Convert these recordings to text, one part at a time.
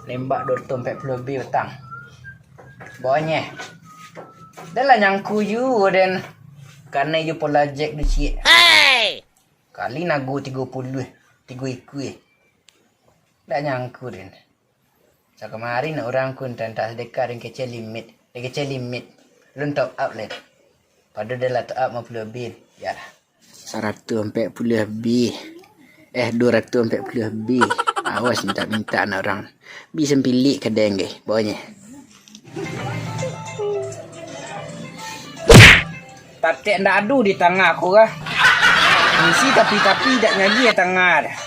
Nembak 240 lebih petang. Bawahnya. Dah lah nyangku you dan karena you pola jack du cik. Hey! Kali nagu 30 3 dah nyangku den. So kemarin orang kun tak sedekah dan kecil limit. Dia kecil limit. Lun top up let. Pada dah lah top up 50 lebih. Ya lah. 140 lebih. 240 lebih. Awas minta-minta anak orang. Bisa pilih kedeng ke bawahnya. Tatek ndak adu di tengah aku kah? Misi tapi tak nyagi ya tengah dah.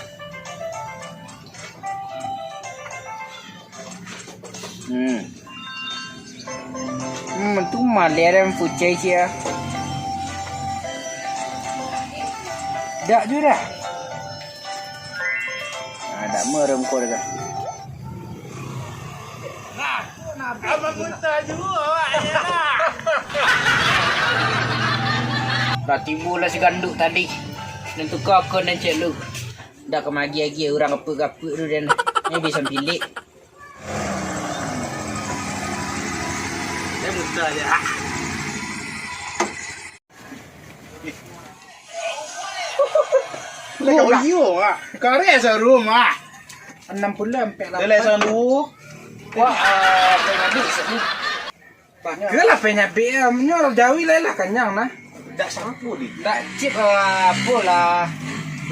Tu maler fucai sia. Dak juga dah. Ada merem kau dah. Apa kunta juga awaknya lah. Dah timbul lah si ganduk tadi. Dan tukar akun dan cek lu. Dah kemagi-agi orang apa-apa tu dan ni bisa pilih. Dia kunta je. Kau iyo ah. Kare sa room ah. 60 sampai 8. Dele sa lu. Wah, penyabik sini. Kelah penyabik menyor jawi lah kenyang nah. Dak sapu di. Tak cip apa lah.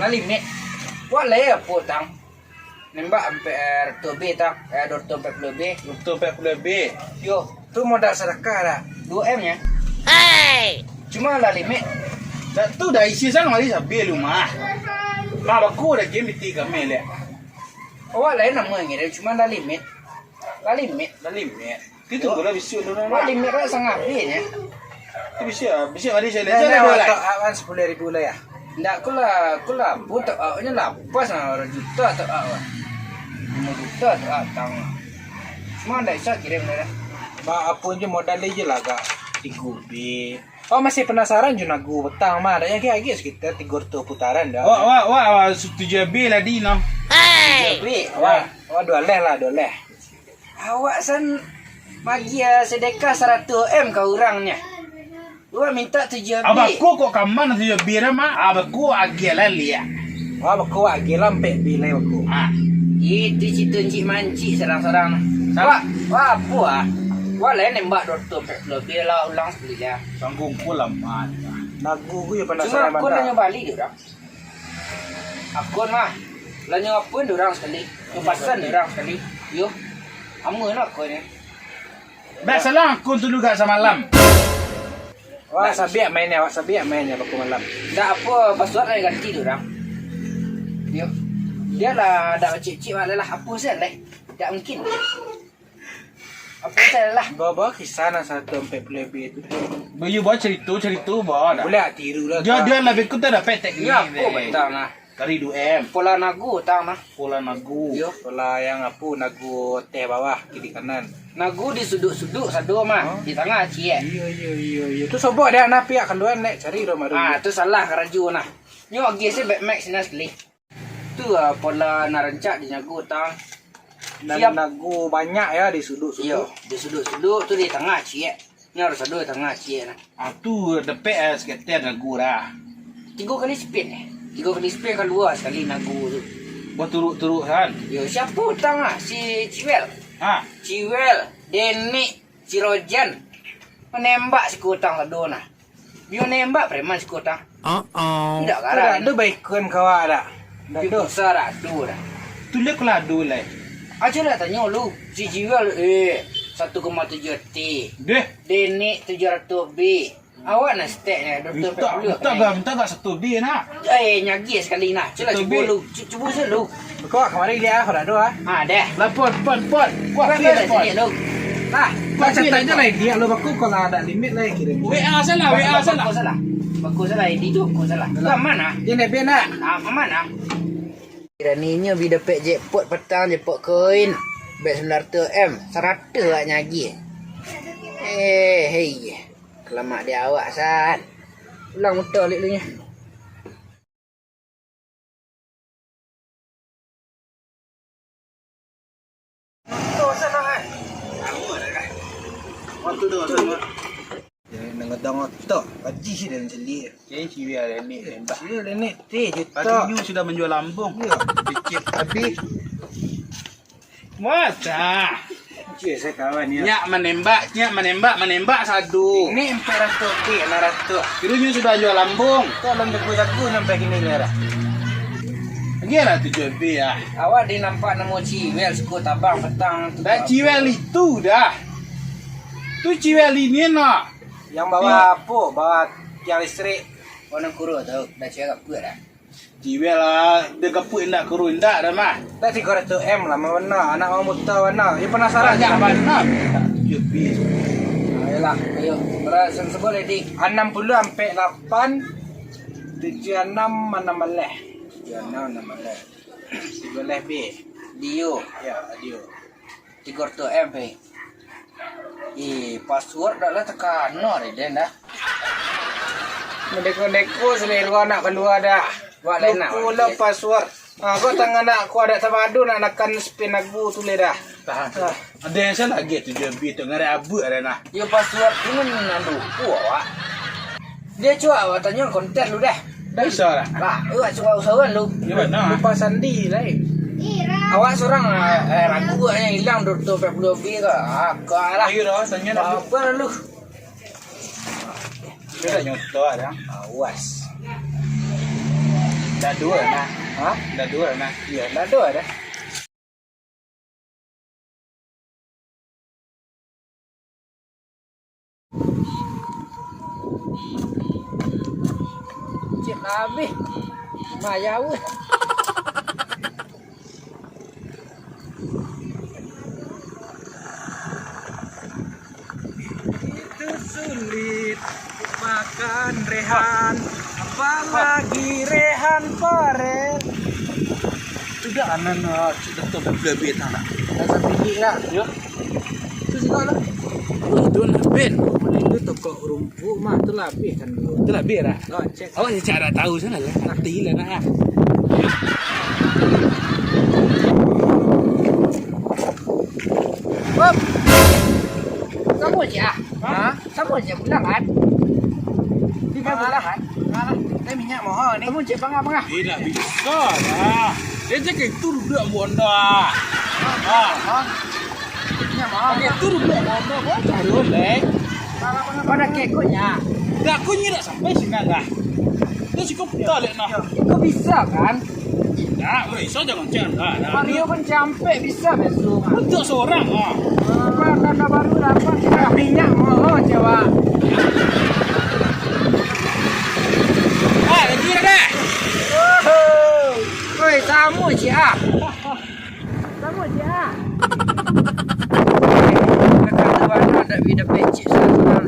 Lah limit. Wah le apa tang. Nembak sampai RTB tang. 240 lebih. 240 lebih. Yo, tu modal sedekah dah. 2M nya. Hey. Cuma lah limit. Dak tu dah isi sang mari sabi rumah. Ma baku dah game 3 mil ya. Oh, lain nama ngire cuma dah limit. Lah limit. Itu gula bisu dulu Wah, nah. limit lah sangat nya. Itu bisa mari saya Dah lihat dah lah. awan 10.000 lah ya. Ndak kula pun tak awaknya lapas nah juta tak awak. 5 juta tak awak tang. Cuma ndak bisa kirim dah. Ma apa je modal dia je lah gak 3B. Oh masih penasaran je nagu petang mah ada yang kayak sekitar 300 putaran dah. Wah 7B lah di no. Hey. Wah, 2 leh lah 2 leh. Awak san bagi sedekah 100M ke orangnya. Gua minta 7B. Abaku kok kaman 7B mah abaku agak lah lihat. Wah, baku agak lampe bilai baku. Itu situ encik mancik serang-serang. Wah, apa ah? Wah, lain nembak 240 lebih lah ulang sekali lah. Sanggungku lama. Nagu gue ya Cuma penasaran aku nanya balik dia. Akun mah. Lah nyapain dia orang sekali. Ngepasan dia orang sekali. Yo. Amun aku ni. Biasalah aku dulu gak semalam. Wah, sabiak mainnya baku malam. Dah apa password lagi ganti dia orang. Yo. Dia lah dak cik-cik lah apa saya lah. Tak mungkin. Apa saya lah. Bawa kisah nak 140 lebih itu. Bayu bawa cerita bawa dah. Boleh tiru lah. Dia lebih kita dapat teknik. Ya, apa betul nah. Kari 2M. Pola nagu tang nah. Pola nagu. Yo. Pola yang apa nagu teh bawah kiri kanan. Nagu di sudut-sudut sadu mah. Di tengah cie. Iya. Tu sobok dia nak pihak keluar naik cari rumah dulu. Tu salah keraju nah. Nyo agi se back max sini sekali. Tu pola narancak di nagu tang. Dan nagu banyak ya di sudut-sudut. Yo, di sudut-sudut tu di tengah cie. Ni harus sadu di tengah cie nah. Tu depek sekitar nagu dah. 3 kali spin eh. 3 kali spin keluar sekali nagu tu. Buat turuk-turuk kan. Yo, siapa tang ah? Si Ciwel. Ciwel, Deni, Cirojan. Menembak si kutang sadu nah. Bio nembak preman si kutang. Tidak karang. Ada baikkan kau ada. Tapi besar adu dah. Tu lek ladu lah. Aja lah tanya lu. Si Ciwel 1,7 T. Deh. Deni 700B. Awak nak steknya Minta gak 1B nak. Nyagi sekali nak. Cuba lu. Cuba selu. Kau kemarin lihat aku dah doa. Dah. Lapor. Wah, Dah sini lu. Nah, baca tanya lah dia lu baku kalau ada limit lah kirim. WA salah. Bagus salah ini tu. Bagus salah. Ke mana? Dia nak nak. Mana? Kiraninya bila dapat jackpot petang jackpot koin. Bet 900M. 100 lah nyagi. Hei. Kelamak dia awak san. Ulang motor lik lu nya. tu dah sama. Nangdang otak, haji sih dan selit. Jadi ciwi ni nembak. Ya, ni teh juta. Pagi sudah menjual lambung. Ya, dicip habis. Masa? Cik saya kawan ya. Nyak menembak sadu. Ini 400 pi, 600. Kirunya sudah jual lambung. Tolong jago-jago sampai kini merah. Gila 7 pi ya. Awak di nampak nemu ciwel suku tabang petang tu. Dah ciwel itu dah. Tu ciwel ini nak. Yang bawa apa? Bawa yang listrik. Orang kuru tahu dah cakap apa dah. Ciwel lah. Dia kepuk indak kuru indak dah mah. Dah 300 M lah mana? Anak orang buta mana? Ya penasaran Banyak tak? mana? 7 pi. Ayolah, ayo. Berasa seboleh di. 60 sampai 8 76 mana maleh. Ya, nah nama dah. 13 B. Dio. Ya, dia. 300 MP. Password dah lah tekan no den dah. Mendeko-deko selalu anak keluar dah. Buat lain nak. Pula password. Kau tangan nak aku ada tabadu nak nakan spin aku tulis dah. Tahan. Ada yang saya lagi 7 pi tu ngare abu ada nak. Yo password ini nandu awak. Dia cuak awak tanya konten lu dah. Bisa lah. Lah, awak cuak usahawan lu. Gimana? Lupa sandi lah. Awak seorang ragu yang hilang 240 B ke? Kalah. Ayo dah tanya dah. Apa lu? Kita nyoto ada. Awas. Dah dua nah. Ha? Dah dua nah. Ya, dah dua dah. Cip habis. Maya weh. Itu sulit makan rehan, apalagi rehan paren. Sudah anak sudah tu lebih tak nak. Rasa tinggi lah. Yo. Itu juga lah. Itu nak ben. Itu toko rumput mah tu lah habis kan. Tu lebih dah. Oh, cek. Awak cara tahu sana lah. Nanti lah nak. Bob. Kamu aja. Ha? Kamu aja pulang kan? Tiga bulan kan? Alah, ni minyak mahal ni. Kamu cek bangga-bangga. Tidak bisa lah. Dia cakap itu rupiah bonda. Minyak mahal. Dia itu rupiah bonda. Kau cari oleh. Pada kekutnya. Dah aku ni dah sampai sini dah. Dia cukup tak lek nak. Kau bisa kan? Tidak, bisa jangan cakap dah. Mario pun sampai bisa besok. Untuk seorang ah. Tanda baru dapat kita minyak mahal coba. Ah, lagi dah. Oi, tamu je ah. Tamu je ah. Dekat mana ada video pecik sana.